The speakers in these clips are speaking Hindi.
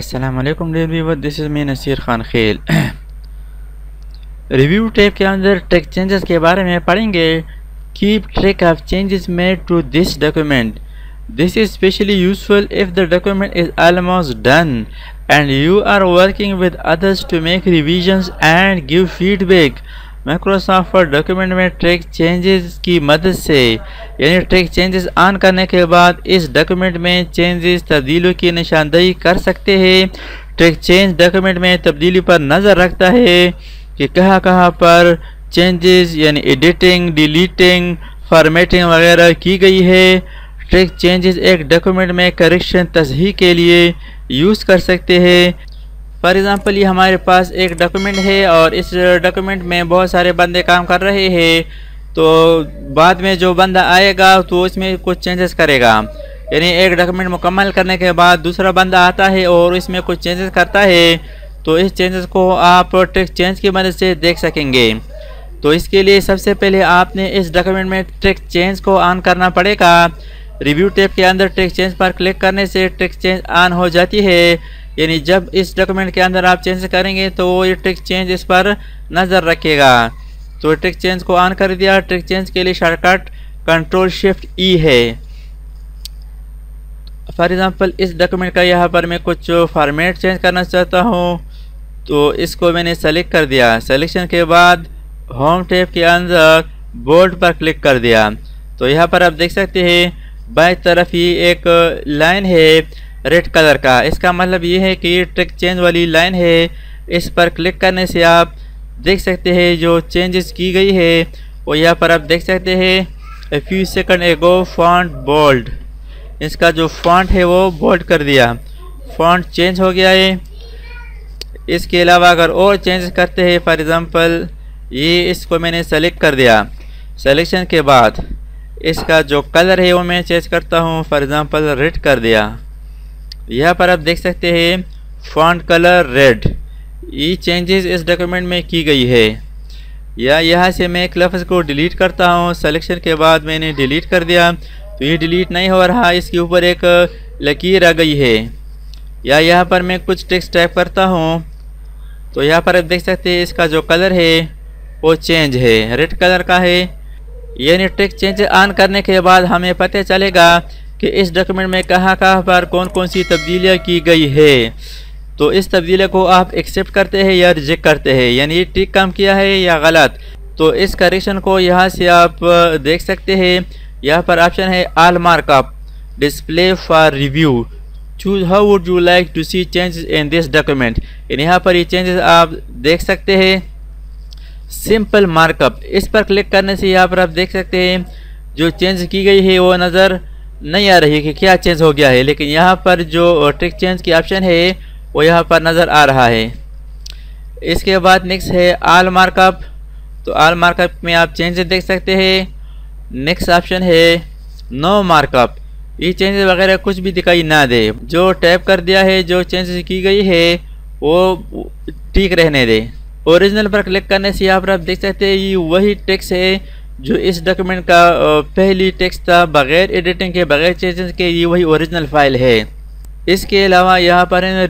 अस्सलामुअलैकुम dear viewer, this is me Nasir Khan खेल। रिव्यू टैब के अंदर ट्रैक चेंजेस के बारे में पढ़ेंगे। Keep track of changes made to this document. This is specially useful if the document is almost done and you are working with others to make revisions and give feedback. Microsoft Word document में ट्रैक चेंजेस की मदद से यानी ट्रैक चेंजेस ऑन करने के बाद इस डॉक्यूमेंट में चेंजेस तब्दीलियों की निशानदेही कर सकते हैं। ट्रैक चेंज डॉक्यूमेंट में तब्दीली पर नज़र रखता है कि कहाँ पर चेंजेस यानी एडिटिंग, डिलीटिंग, फॉर्मेटिंग वगैरह की गई है। ट्रैक चेंजेस एक डॉक्यूमेंट में करेक्शन तसहीह के लिए यूज़ कर सकते हैं। फॉर एग्ज़ाम्पल ये हमारे पास एक डॉक्यूमेंट है और इस डॉक्यूमेंट में बहुत सारे बंदे काम कर रहे हैं, तो बाद में जो बंदा आएगा तो इसमें कुछ चेंजेस करेगा। यानी एक डॉक्यूमेंट मुकम्मल करने के बाद दूसरा बंदा आता है और इसमें कुछ चेंजेस करता है, तो इस चेंजेस को आप ट्रैक चेंज की मदद से देख सकेंगे। तो इसके लिए सबसे पहले आपने इस डॉक्यूमेंट में ट्रैक चेंज को ऑन करना पड़ेगा। रिव्यू टैब के अंदर ट्रैक चेंज पर क्लिक करने से ट्रैक चेंज ऑन हो जाती है। यानी जब इस डॉक्यूमेंट के अंदर आप चेंज करेंगे तो ये ट्रैक चेंज इस पर नज़र रखेगा। तो ट्रैक चेंज को ऑन कर दिया। ट्रैक चेंज के लिए शॉर्टकट Ctrl+Shift+E है। फॉर एग्ज़ाम्पल इस डॉक्यूमेंट का यहाँ पर मैं कुछ फॉर्मेट चेंज करना चाहता हूँ, तो इसको मैंने सेलेक्ट कर दिया। सेलेक्शन के बाद होम टैब के अंदर बोल्ड पर क्लिक कर दिया। तो यहाँ पर आप देख सकते हैं बाएं तरफ ही एक लाइन है रेड कलर का। इसका मतलब ये है कि ट्रैक चेंज वाली लाइन है। इस पर क्लिक करने से आप देख सकते हैं जो चेंजेस की गई है वो यहाँ पर आप देख सकते हैं। ए फ्यू सेकंड एगो फॉन्ट बोल्ड, इसका जो फॉन्ट है वो बोल्ड कर दिया, फॉन्ट चेंज हो गया है। इसके अलावा अगर और चेंजेस करते हैं, फॉर एग्ज़ाम्पल ये इसको मैंने सेलेक्ट कर दिया। सेलेक्शन के बाद इसका जो कलर है वो मैं चेंज करता हूँ, फॉर एग्ज़ाम्पल रेड कर दिया। यहाँ पर आप देख सकते हैं फॉन्ट कलर रेड। ये चेंजेस इस डॉक्यूमेंट में की गई है। या यहाँ से मैं एक लफ्ज़ को डिलीट करता हूँ। सिलेक्शन के बाद मैंने डिलीट कर दिया, तो ये डिलीट नहीं हो रहा, इसके ऊपर एक लकीर आ गई है। या यहाँ पर मैं कुछ टेक्स्ट टाइप करता हूँ, तो यहाँ पर आप देख सकते हैं इसका जो कलर है वो चेंज है, रेड कलर का है। यानी टेक्स्ट चेंज ऑन करने के बाद हमें पता चलेगा कि इस डॉक्यूमेंट में कहाँ पर कौन कौन सी तब्दीलियाँ की गई है। तो इस तब्दीली को आप एक्सेप्ट करते हैं या रिजेक्ट करते हैं, यानी ठीक काम किया है या गलत। तो इस करेक्शन को यहाँ से आप देख सकते हैं। यहाँ पर ऑप्शन है all markup display for review, choose how would you like to see changes in this document. यानी यहाँ पर ये चेंजेस आप देख सकते हैं। सिंपल मार्कअप, इस पर क्लिक करने से यहाँ पर आप देख सकते हैं जो चेंज की गई है वो नज़र नहीं आ रही है कि क्या चेंज हो गया है, लेकिन यहाँ पर जो ट्रैक चेंज की ऑप्शन है वो यहाँ पर नज़र आ रहा है। इसके बाद नेक्स्ट है ऑल मार्कअप। तो ऑल मार्कअप में आप चेंजेस देख सकते हैं। नेक्स्ट ऑप्शन है नो मार्कअप, ये चेंजेस वगैरह कुछ भी दिखाई ना दे, जो टैप कर दिया है जो चेंजेस की गई है वो ठीक रहने दे। ओरिजिनल पर क्लिक करने से यहाँ पर आप देख सकते हैं ये वही टेक्स्ट है जो इस डॉक्यूमेंट का पहली टेक्स्ट था, बगैर एडिटिंग के, बगैर चेंजेस के, ये वही ओरिजिनल फाइल है। इसके अलावा यहाँ पर है ना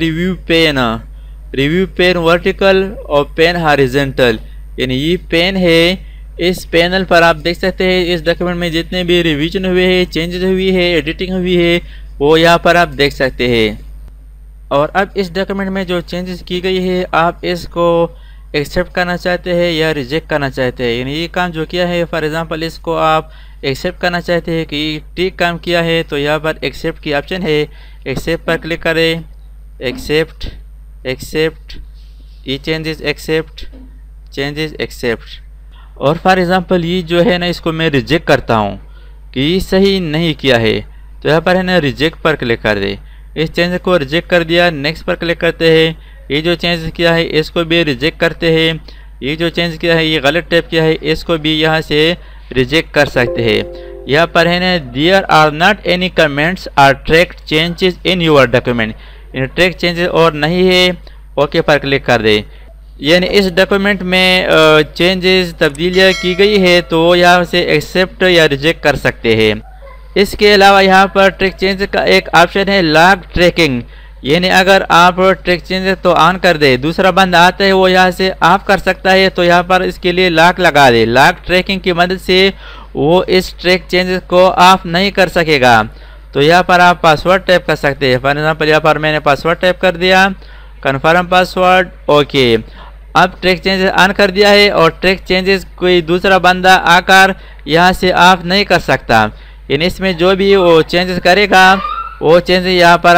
रिव्यू पेन वर्टिकल और पेन हॉरिजॉन्टल, यानी ये पेन है। इस पैनल पर आप देख सकते हैं इस डॉक्यूमेंट में जितने भी रिवीजन हुए हैं, चेंजेस हुई है, एडिटिंग हुई है, वो यहाँ पर आप देख सकते हैं। और अब इस डॉक्यूमेंट में जो चेंजेस की गई है आप इसको एक्सेप्ट करना चाहते हैं या रिजेक्ट करना चाहते हैं। यानी ये काम जो किया है, फॉर एग्ज़ाम्पल इसको आप एक्सेप्ट करना चाहते हैं कि ठीक काम किया है, तो यहाँ पर एक्सेप्ट की ऑप्शन है, एक्सेप्ट पर क्लिक करें। एक्सेप्ट ये चेंजेस एक्सेप्ट। और फॉर एग्ज़ाम्पल ये जो है ना इसको मैं रिजेक्ट करता हूँ कि ये सही नहीं किया है, तो यहाँ पर है ना रिजेक्ट पर क्लिक कर दे। इस चेंज को रिजेक्ट कर दिया। नेक्स्ट पर क्लिक करते हैं। ये जो चेंज किया है इसको भी रिजेक्ट करते हैं। ये जो चेंज किया है ये गलत टाइप किया है, इसको भी यहाँ से रिजेक्ट कर सकते हैं। यहाँ पर है ना there are not any comments or track changes in your document, track changes और नहीं है, ओके पर क्लिक कर दे। यानी इस डॉक्यूमेंट में चेंजेस तब्दीलियाँ की गई है तो यहाँ से एक्सेप्ट या रिजेक्ट कर सकते हैं। इसके अलावा यहाँ पर ट्रैक चेंज का एक ऑप्शन है लॉग ट्रैकिंग, यानी अगर आप ट्रैक चेंजेस तो ऑन कर दे, दूसरा बंदा आता है वो यहाँ से ऑफ कर सकता है, तो यहाँ पर इसके लिए लॉक लगा दे। लॉक ट्रैकिंग की मदद से वो इस ट्रैक चेंजेस को ऑफ नहीं कर सकेगा। तो यहाँ पर आप पासवर्ड टाइप कर सकते हैं। फॉर एग्जाम्पल यहाँ पर मैंने पासवर्ड टाइप कर दिया, कन्फर्म पासवर्ड, ओके। अब ट्रैक चेंजेस ऑन कर दिया है और ट्रैक चेंजेस कोई दूसरा बंदा आकर यहाँ से ऑफ नहीं कर सकता। यानी इसमें जो भी वो चेंजेस करेगा वो चेंजेस यहाँ पर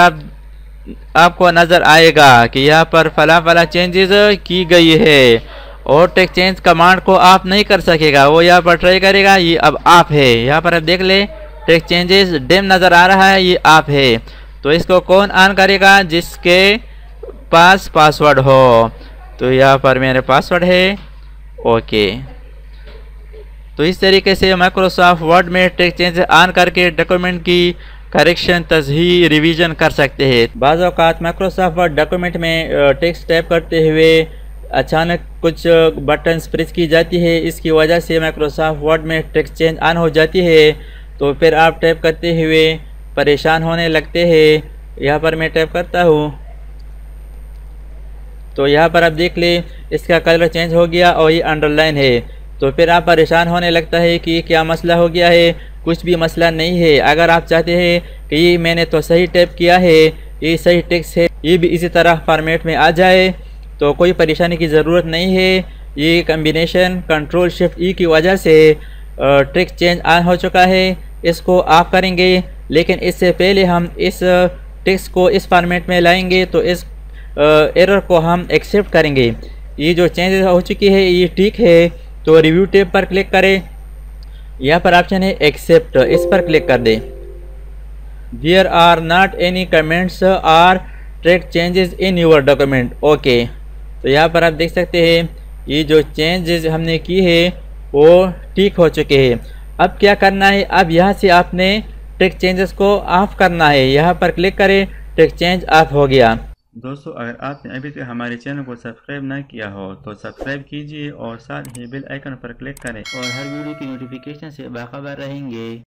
आपको नज़र आएगा कि यहाँ पर फला फला चेंजेस की गई है, और ट्रैक चेंज कमांड को आप नहीं कर सकेगा। वो यहाँ पर ट्राई करेगा, ये अब आप है। यहाँ पर आप देख ले ट्रैक चेंजेस डिम नज़र आ रहा है, ये आप है। तो इसको कौन ऑन करेगा? जिसके पास पासवर्ड हो। तो यहाँ पर मेरे पासवर्ड है, ओके। तो इस तरीके से माइक्रोसॉफ्ट वर्ड में ट्रैक चेंजेस ऑन करके डॉक्यूमेंट की करेक्शन, तस्हीह, रिवीजन कर सकते हैं। बाज़ औक़ात माइक्रोसॉफ्ट वर्ड डॉक्यूमेंट में टेक्स्ट टाइप करते हुए अचानक कुछ बटन्स प्रेस की जाती है, इसकी वजह से माइक्रोसॉफ्ट वर्ड में टेक्स्ट चेंज ऑन हो जाती है। तो फिर आप टाइप करते हुए परेशान होने लगते हैं। यहाँ पर मैं टाइप करता हूँ तो यहाँ पर आप देख ले इसका कलर चेंज हो गया और ये अंडरलाइन है। तो फिर आप परेशान होने लगता है कि क्या मसला हो गया है। कुछ भी मसला नहीं है। अगर आप चाहते हैं कि ये मैंने तो सही टाइप किया है, ये सही टेक्स्ट है, ये भी इसी तरह फॉर्मेट में आ जाए, तो कोई परेशानी की ज़रूरत नहीं है। ये कम्बिनेशन कंट्रोल शिफ्ट ई की वजह से टेक्स्ट चेंज ऑन हो चुका है। इसको ऑफ करेंगे, लेकिन इससे पहले हम इस टेक्स्ट को इस फॉर्मेट में लाएंगे। तो इस एरर को हम एक्सेप्ट करेंगे। ये जो चेंजेस हो चुकी है ये ठीक है। तो रिव्यू टैब पर क्लिक करें, यहाँ पर ऑप्शन है एक्सेप्ट, इस पर क्लिक कर दें। There are not any comments or track changes in your document, okay. तो यहाँ पर आप देख सकते हैं ये जो चेंजेस हमने की है वो ठीक हो चुके हैं। अब क्या करना है? अब यहाँ से आपने ट्रैक चेंजेस को ऑफ करना है। यहाँ पर क्लिक करें, ट्रैक चेंज ऑफ हो गया। दोस्तों, अगर आपने अभी तक हमारे चैनल को सब्सक्राइब ना किया हो तो सब्सक्राइब कीजिए और साथ ही बेल आइकन पर क्लिक करें और हर वीडियो की नोटिफिकेशन से बाखबर रहेंगे।